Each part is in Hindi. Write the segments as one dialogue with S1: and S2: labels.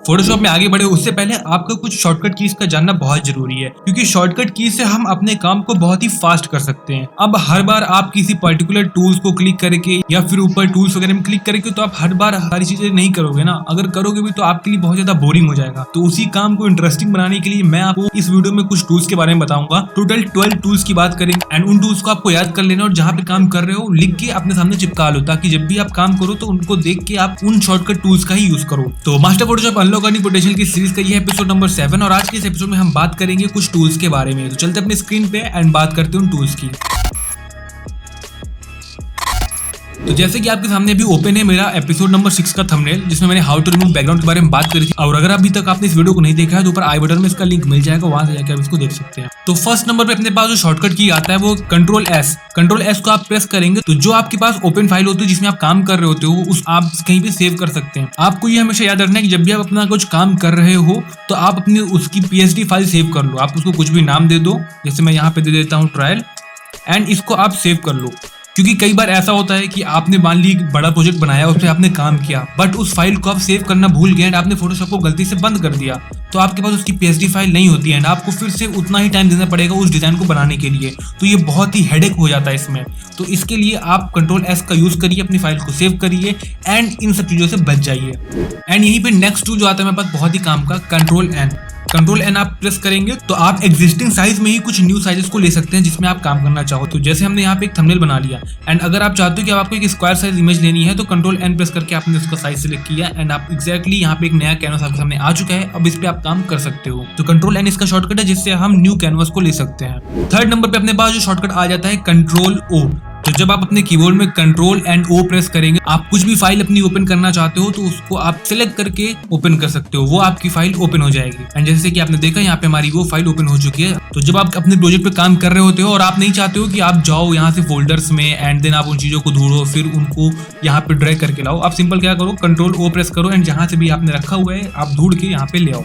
S1: फोटोशॉप में आगे बढ़े उससे पहले आपको कुछ शॉर्टकट कीज का जानना बहुत जरूरी है, क्योंकि शॉर्टकट कीज से हम अपने काम को बहुत ही फास्ट कर सकते हैं। अब हर बार आप किसी पर्टिकुलर टूल्स को क्लिक करके या फिर ऊपर टूल्स वगैरह में क्लिक करके तो आप हर बार सारी चीजें नहीं करोगे ना। अगर करोगे भी तो आपके लिए बहुत ज्यादा बोरिंग हो जाएगा। तो उसी काम को इंटरेस्टिंग बनाने के लिए मैं आपको इस वीडियो में कुछ टूल्स के बारे में बताऊंगा। टोटल 12 टूल्स की बात करेंगे एंड उन टूल्स को आपको याद कर लेना और जहाँ पे काम कर रहे हो लिख के अपने सामने चिपका लो, ताकि जब भी आप काम करो तो उनको देख के आप उन शॉर्टकट टूल्स का ही यूज करो। तो master Photoshop unlock earning potential की सीरीज का ये एपिसोड नंबर 7 और आज के इस एपिसोड में हम बात करेंगे कुछ टूल्स के बारे में। तो चलते अपने स्क्रीन पे एंड बात करते हैं उन टूल्स की। तो जैसे कि आपके सामने अभी ओपन है मेरा एपिसोड नंबर 6 का थंबनेल, जिसमें मैंने हाउ टू रिमूव बैकग्राउंड के बारे में बात करी थी। और अगर अभी तक आपने इस वीडियो को नहीं देखा है तो ऊपर आई बटन में इसका लिंक मिल जाएगा, वहां से जाकर आप इसको देख सकते हैं। तो फर्स्ट नंबर पे अपने पास जो शॉर्टकट की आता है वो कंट्रोल एस को आप प्रेस करेंगे तो जो आपके पास ओपन फाइल होती है जिसमें आप काम कर रहे होते हो उस आप कहीं पे सेव कर सकते हैं। आपको ये हमेशा याद रखना है कि जब भी आप अपना कुछ काम कर रहे हो तो आप अपनी उसकी PSD फाइल सेव कर लो। आप उसको कुछ भी नाम दे दो, जैसे मैं यहाँ पे दे देता हूँ ट्रायल, एंड इसको आप सेव कर लो। क्योंकि कई बार ऐसा होता है कि आपने मान ली बड़ा प्रोजेक्ट बनाया, उस पर आपने काम किया, बट उस फाइल को आप सेव करना भूल गए एंड आपने फोटोशॉप को गलती से बंद कर दिया, तो आपके पास उसकी PSD फाइल नहीं होती है एंड आपको फिर से उतना ही टाइम देना पड़ेगा उस डिजाइन को बनाने के लिए। तो ये बहुत ही हेडेक हो जाता है इसमें। तो इसके लिए आप कंट्रोल एस का यूज करिए, अपनी फाइल को सेव करिए एंड इन सब चीजों से बच जाइए। एंड यहीं पे नेक्स्ट टूल जो आता है मेरे पास बहुत ही काम का, कंट्रोल एन आप प्रेस करेंगे तो आप एग्जिस्टिंग साइज में ही कुछ न्यू साइजेस को ले सकते हैं जिसमें आप काम करना चाहो। तो जैसे हमने यहाँ पे एक थंबनेल बना लिया एंड अगर आप चाहते हो कि आपको एक स्क्वायर साइज इमेज लेनी है तो कंट्रोल एन प्रेस करके आपने उसका साइज सिलेक्ट किया एंड आप एग्जैक्टली यहाँ पे एक नया कैनवस आपके सामने आ चुका है। अब इस पे आप काम कर सकते हो। तो कंट्रोल एन इसका शॉर्टकट है जिससे हम न्यू कैनवस को ले सकते हैं। थर्ड नंबर पे अपने पास जो शॉर्टकट आ जाता है कंट्रोल ओ। तो जब आप अपने कीबोर्ड में कंट्रोल एंड ओ प्रेस करेंगे, आप कुछ भी फाइल अपनी ओपन करना चाहते हो तो उसको आप सिलेक्ट करके ओपन कर सकते हो, वो आपकी फाइल ओपन हो जाएगी। एंड जैसे कि आपने देखा यहाँ पे हमारी वो फाइल ओपन हो चुकी है। तो जब आप अपने प्रोजेक्ट पे काम कर रहे होते हो और आप नहीं चाहते हो कि आप जाओ यहाँ से फोल्डर्स में एंड देन आप उन चीजों को ढूंढो फिर उनको यहाँ पे ड्रैग करके लाओ, आप सिंपल क्या करो, कंट्रोल ओ प्रेस करो एंड जहां से भी आपने रखा हुआ है आप ढूंढ के यहाँ पे ले आओ।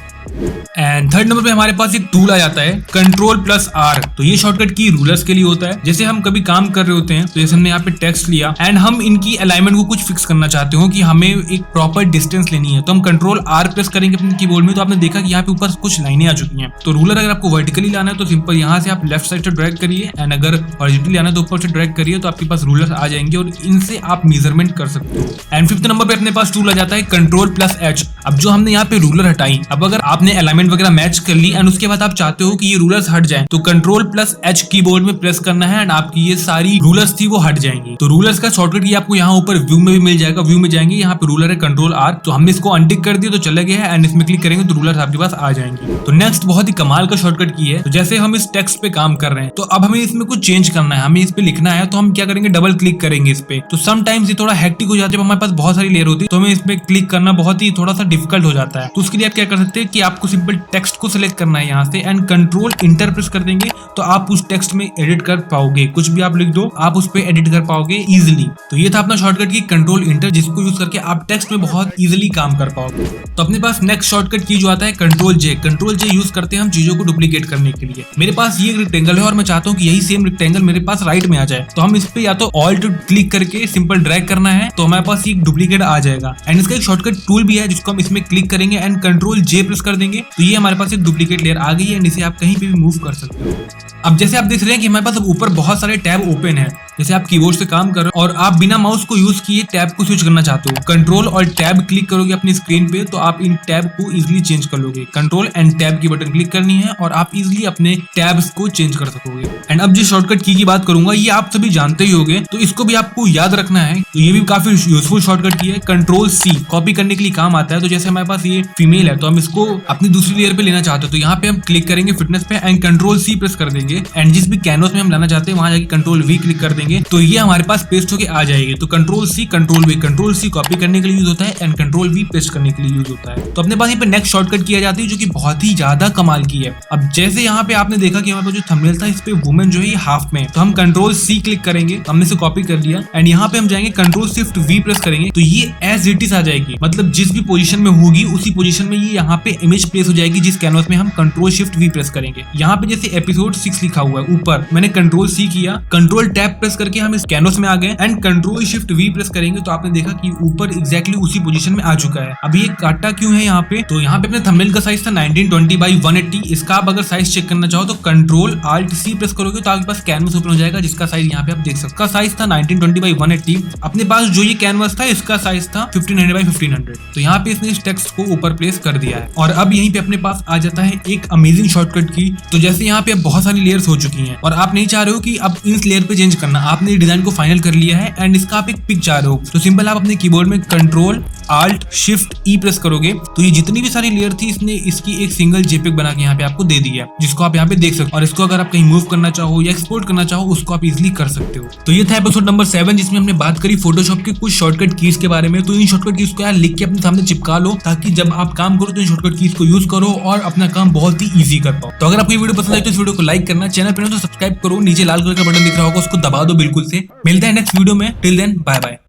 S1: एंड थर्ड नंबर पे हमारे पास एक टूल आ जाता है कंट्रोल+R। तो ये शॉर्टकट की रूलर्स के लिए होता है। जैसे हम कभी काम कर रहे होते हैं तो जैसे हमने यहाँ पे टेक्स्ट लिया एंड हम इनकी अलाइनमेंट को कुछ फिक्स करना चाहते हो कि हमें एक प्रॉपर डिस्टेंस लेनी है, तो हम कंट्रोल+R प्रेस करेंगे अपने कीबोर्ड में। तो आपने देखा कि यहाँ पे ऊपर कुछ लाइनें आ चुकी हैं। तो रूलर अगर आपको वर्टिकली लाना है तो सिंपल यहाँ से आप लेफ्ट साइड से ड्रैग करिए एंड अगर हॉरिजॉन्टली लाना है तो ऊपर से ड्रैग करिए, तो आपके पास रूलर आ जाएंगे और इनसे आप मेजरमेंट कर सकते हो। एंड फिफ्थ नंबर पे अपने पास टूल आ जाता है कंट्रोल+H। अब जो हमने यहाँ पे रूलर हटाई, अब अगर आपने अलाइनमेंट वगैरह मैच कर ली एंड उसके बाद आप चाहते हो कि ये रूलर्स हट जाएं तो कंट्रोल+H कीबोर्ड में प्रेस करना है एंड आपकी ये सारी रूलर्स थी वो हट जाएंगी। तो रूलर्स का शॉर्टकट ये आपको यहाँ ऊपर व्यू में भी मिल जाएगा। व्यू में जाएंगे, यहाँ पे रूलर है कंट्रोल+R, तो हमने इसको अनटिक कर दिया तो चला गया है एंड इसमें क्लिक करेंगे तो रूलर्स आपके पास आ जाएंगे। तो नेक्स्ट बहुत ही कमाल का शॉर्टकट की है। तो जैसे हम इस टेक्स्ट पे काम कर रहे हैं तो अब हमें इसमें कुछ चेंज करना है, हमें इस पे लिखना है, तो हम क्या करेंगे, डबल क्लिक करेंगे इस पे। तो समटाइम्स ये थोड़ा हेक्टिक हो जाता है, जब हमारे पास बहुत सारी लेयर होती है तो हमें इसमें क्लिक करना बहुत ही थोड़ा सा डिफिकल्ट हो जाता है। तो उसके लिए आप क्या कर सकते हैं कि आपको सिंपल टेक्स्ट को सिलेक्ट करना है यहाँ से एंड कंट्रोल इंटर प्रेस कर देंगे तो आप उस टेक्स्ट में एडिट कर पाओगे। कुछ भी आप लिख दो आप उस पे एडिट कर पाओगे इजिली। तो ये था अपना शॉर्टकट की कंट्रोल इंटर, जिसको यूज करके आप टेक्स्ट में बहुत इजिली काम कर पाओगे। तो अपने पास नेक्स्ट शॉर्टकट की जो आता है कंट्रोल जे यूज करते हैं हम चीजों को डुप्लीकेट करने के लिए। मेरे पास ये रेक्टेंगल है और मैं चाहता हूँ कि यही सेम रेक्टेंगल मेरे पास राइट में आ जाए, तो हम इस पे या तो ऑल्ट क्लिक करके सिंपल ड्रैग करना है तो हमारे पास एक डुप्लीकेट आ जाएगा। एंड इसका एक शॉर्टकट टूल भी है जिसको हम इसमें क्लिक करेंगे एंड कंट्रोल जे प्रेस कर देंगे तो ये हमारे पास एक डुप्लीकेट लेयर आ गई है एंड इसे आप कहीं पे भी मूव कर सकते हो। अब जैसे आप देख रहे हैं कि हमारे पास अब ऊपर बहुत सारे टैब ओपन है। जैसे आप कीबोर्ड से काम कर रहे हो और आप बिना माउस को यूज किए टैब को स्विच करना चाहते हो, कंट्रोल और टैब क्लिक करोगे अपनी स्क्रीन पे तो आप इन टैब को इजीली चेंज कर लोगे। कंट्रोल एंड टैब की बटन क्लिक करनी है और आप इजीली अपने टैब्स को चेंज कर सकोगे। एंड अब जिस शॉर्टकट की बात करूंगा ये आप सभी जानते ही होंगे, तो इसको भी आपको याद रखना है। तो ये भी काफी यूजफुल शॉर्टकट की है। कंट्रोल+C कॉपी करने के लिए काम आता है। तो जैसे हमारे पास ये फीमेल है तो हम इसको अपनी दूसरी लेयर पे लेना चाहते हो तो यहाँ पे हम क्लिक करेंगे फिटनेस पे एंड कंट्रोल+C प्रेस कर देंगे एंड जिस भी कैनवस में हम लाना चाहते हैं वहां जाके कंट्रोल+V क्लिक कर देंगे तो ये हमारे पास पेस्ट होके आ जाएगी। तो कंट्रोल+C कंट्रोल+C कॉपी करने के लिए यूज होता है एंड कंट्रोल+V पेस्ट करने के लिए यूज होता है। तो अपने पास यहाँ पे नेक्स्ट शॉर्टकट किया जाती है जो कि बहुत ही ज्यादा कमाल की है। अब जैसे यहाँ पे आपने देखा कि हमारे पास जो थंबनेल था इस पे वुमेन जो है ये हाफ में, तो हम कंट्रोल+C क्लिक करेंगे, हमने इसे कॉपी कर लिया एंड यहाँ पे हम जाएंगे कंट्रोल+Shift+V प्रेस करेंगे तो ये एज इट इज आ जाएगी। मतलब जिस भी पोजीशन में होगी उसी पोजीशन में ये यहाँ पे इमेज प्लेस हो जाएगी जिस कैनवस में हम कंट्रोल+Shift+V प्रेस करेंगे। यहाँ पे जैसे एपिसोड 6 लिखा हुआ है ऊपर, मैंने कंट्रोल+C किया, कंट्रोल टैब प्रेस करके हम इस कैनवस में आ गए and control shift we press करेंगे तो आपने देखा कि ऊपर एग्जैक्टली उसी पोजीशन में आ चुका है। अभी ये काटा क्यों है यहाँ पे, तो यहाँ पे अपने थंबनेल का साइज था 1920 बाई 180। इसका आप अगर साइज चेक करना चाहो तो कंट्रोल आल्ट सी प्रेस करोगे तो आपके पास कैनवस ओपन हो जाएगा, जिसका साइज यहाँ पे आप देख सकते। इसका साइज था 1920 बाई 180। अपने पास जो ये कैनवस था इसका साइज था 1500 बाई 1500। तो यहाँ पे इसने इस टेक्स्ट को ऊपर प्लेस कर दिया है और अब यहीं पे अपने पास आ जाता है एक अमेजिंग शॉर्टकट की। तो जैसे यहाँ पे अब बहुत सारी लेयर्स हो चुकी हैं और आप नहीं चाह रहे हो कि अब इस लेयर पे चेंज करना, आपने डिजाइन को फाइनल कर लिया है एंड इसका आप एक पिक चाह रहे हो, तो सिंपल आप अपने कीबोर्ड में कंट्रोल आल्ट शिफ्ट ई प्रेस करोगे तो ये जितनी भी सारी लेयर थी इसने इसकी एक सिंगल जेपीईजी बना के यहाँ पे आपको दे दिया है, जिसको आप यहाँ पे देख सकते हो। और इसको अगर आप कहीं मूव करना चाहो या एक्सपोर्ट करना चाहो उसको आप इजिली कर सकते हो। तो ये था एपिसोड नंबर 7 जिसमें हमने बात करी फोटोशॉप के कुछ शॉर्टकट कीज के बारे में। तो इन शॉर्टकट कीज को यार लिख के अपने सामने चिपका लो ताकि जब आप काम करो तो इन शॉर्टकट कीज को यूज करो और अपना काम बहुत ही ईजी कर पाओ। तो अगर आपको ये वीडियो पसंद आए तो इस वीडियो को लाइक करना, चैनल पर तो सब्सक्राइब करो, नीचे लाल कलर का बटन दिख रहा होगा उसको दबा दो बिल्कुल से। मिलते हैं नेक्स्ट वीडियो में, टिल देन बाय बाय।